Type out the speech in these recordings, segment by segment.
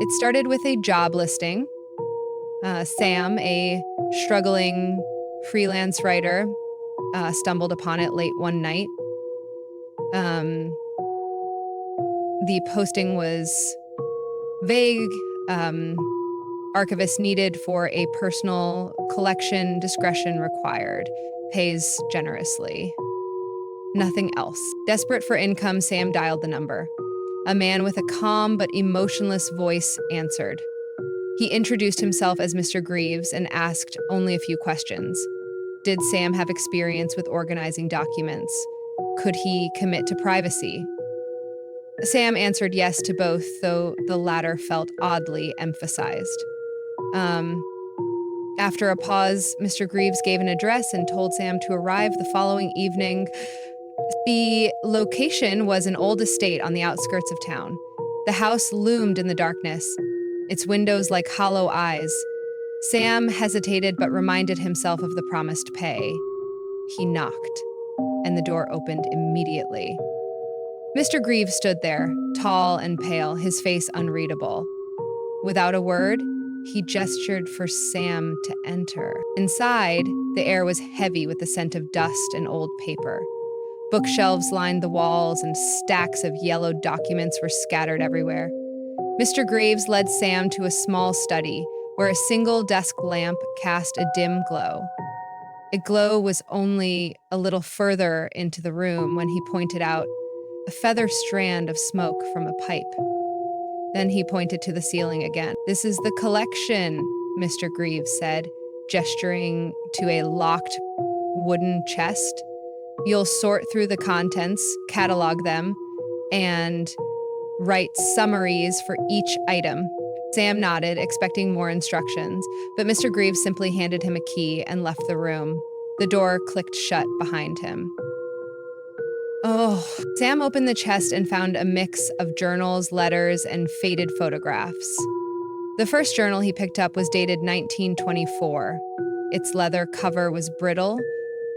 It started with a job listing. Sam, a struggling freelance writer, stumbled upon it late one night. Um, the posting was vague. Archivist needed for a personal collection, discretion required, pays generously. Nothing else. Desperate for income, Sam dialed the number. A man with a calm but emotionless voice answered. He introduced himself as Mr. Greaves and asked only a few questions. Did Sam have experience with organizing documents? Could he commit to privacy? Sam answered yes to both, though the latter felt oddly emphasized. Um, After a pause, Mr. Greaves gave an address and told Sam to arrive the following evening. The location was an old estate on the outskirts of town. The house loomed in the darkness, its windows like hollow eyes. Sam hesitated but reminded himself of the promised pay. He knocked, and the door opened immediately. Mr. Greaves stood there, tall and pale, his face unreadable. Without a word, he gestured for Sam to enter. Inside, the air was heavy with the scent of dust and old paper. Bookshelves lined the walls, and stacks of yellowed documents were scattered everywhere. Mr. Graves led Sam to a small study where a single desk lamp cast a dim glow. A glow was only a little further into the room when he pointed out a feather strand of smoke from a pipe. Then he pointed to the ceiling again. "This is the collection," Mr. Greaves said, gesturing to a locked wooden chest. "You'll sort through the contents, catalog them, and write summaries for each item." Sam nodded, expecting more instructions, but Mr. Greaves simply handed him a key and left the room. The door clicked shut behind him. Oh, Sam opened the chest and found a mix of journals, letters, and faded photographs. The first journal he picked up was dated 1924. Its leather cover was brittle,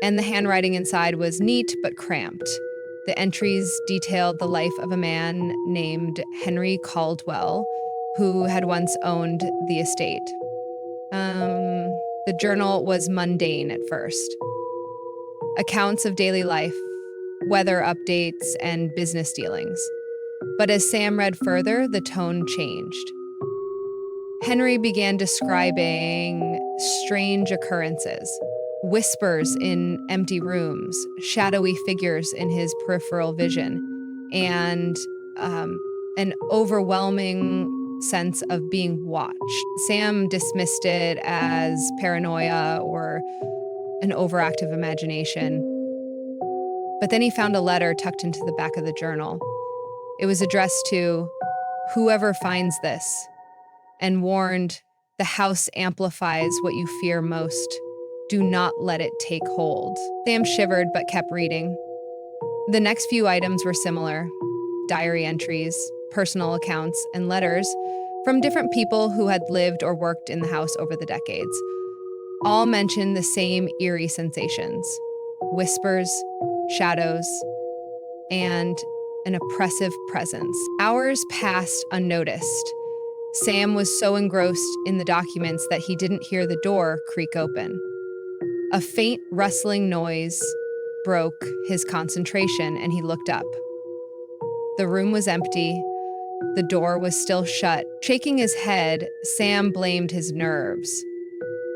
and the handwriting inside was neat but cramped. The entries detailed the life of a man named Henry Caldwell, who had once owned the estate. The journal was mundane at first. Accounts of daily life, weather updates, and business dealings. But as Sam read further, the tone changed. Henry began describing strange occurrences, whispers in empty rooms, shadowy figures in his peripheral vision, and an overwhelming sense of being watched. Sam dismissed it as paranoia or an overactive imagination. But then he found a letter tucked into the back of the journal. It was addressed to whoever finds this, and warned, "The house amplifies what you fear most. Do not let it take hold." Sam shivered but kept reading. The next few items were similar: diary entries, personal accounts, and letters from different people who had lived or worked in the house over the decades. All mentioned the same eerie sensations: whispers, shadows, and an oppressive presence. Hours passed unnoticed. Sam was so engrossed in the documents that he didn't hear the door creak open. A faint rustling noise broke his concentration, and he looked up. The room was empty. The door was still shut. Shaking his head, Sam blamed his nerves.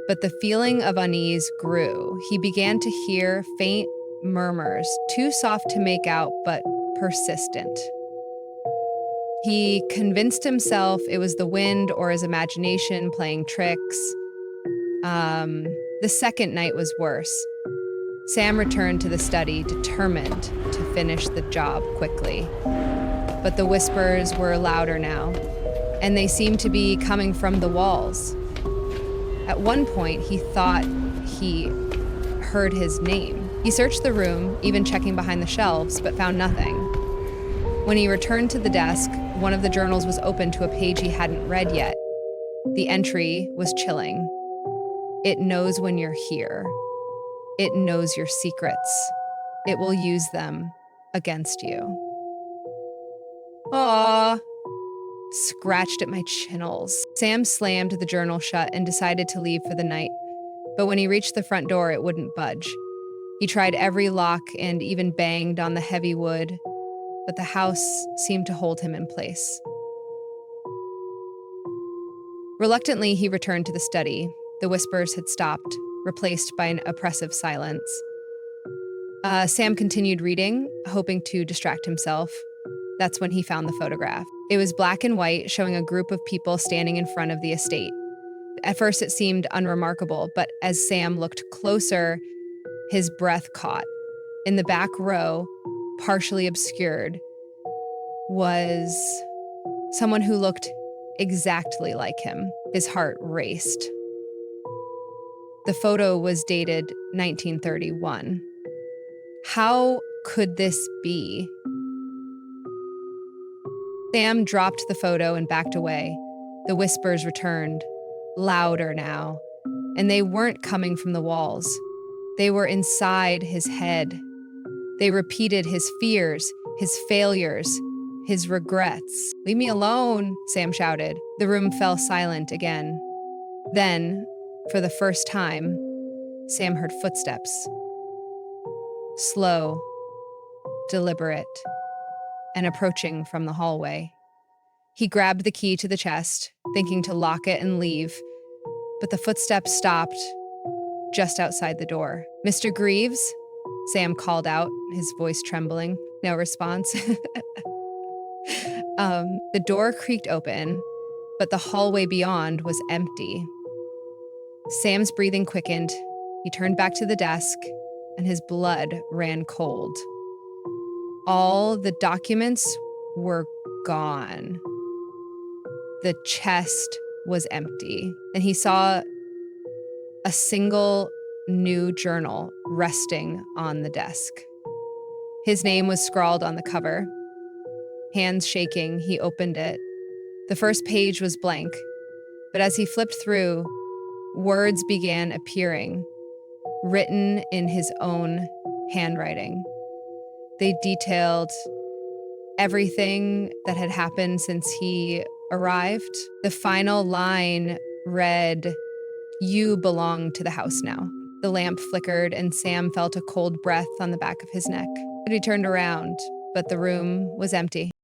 But the feeling of unease grew. He began to hear faint murmurs, too soft to make out, but persistent. He convinced himself it was the wind or his imagination playing tricks. The second night was worse. Sam returned to the study, determined to finish the job quickly. But the whispers were louder now, and they seemed to be coming from the walls. At one point, he thought he heard his name. He searched the room, even checking behind the shelves, but found nothing. When he returned to the desk, one of the journals was open to a page he hadn't read yet. The entry was chilling. "It knows when you're here. It knows your secrets. It will use them against you." Aww. scratched at my channels. Sam slammed the journal shut and decided to leave for the night. But when he reached the front door, it wouldn't budge. He tried every lock and even banged on the heavy wood, but the house seemed to hold him in place. Reluctantly, he returned to the study. The whispers had stopped, replaced by an oppressive silence. Sam continued reading, hoping to distract himself. That's when he found the photograph. It was black and white, showing a group of people standing in front of the estate. At first, it seemed unremarkable, but as Sam looked closer, his breath caught. In the back row, partially obscured, was someone who looked exactly like him. His heart raced. The photo was dated 1931. How could this be? Sam dropped the photo and backed away. The whispers returned, louder now, and they weren't coming from the walls. They were inside his head. They repeated his fears, his failures, his regrets. "Leave me alone," Sam shouted. The room fell silent again. Then, for the first time, Sam heard footsteps. Slow, deliberate, and approaching from the hallway. He grabbed the key to the chest, thinking to lock it and leave, but the footsteps stopped just outside the door. "Mr. Greaves?" Sam called out, his voice trembling. No response. The door creaked open, but the hallway beyond was empty. Sam's breathing quickened. He turned back to the desk, and his blood ran cold. All the documents were gone. The chest was empty, and he saw a single new journal resting on the desk. His name was scrawled on the cover. Hands shaking, he opened it. The first page was blank, but as he flipped through, words began appearing, written in his own handwriting. They detailed everything that had happened since he arrived. The final line read, "You belong to the house now." The lamp flickered, and Sam felt a cold breath on the back of his neck. He turned around, but the room was empty.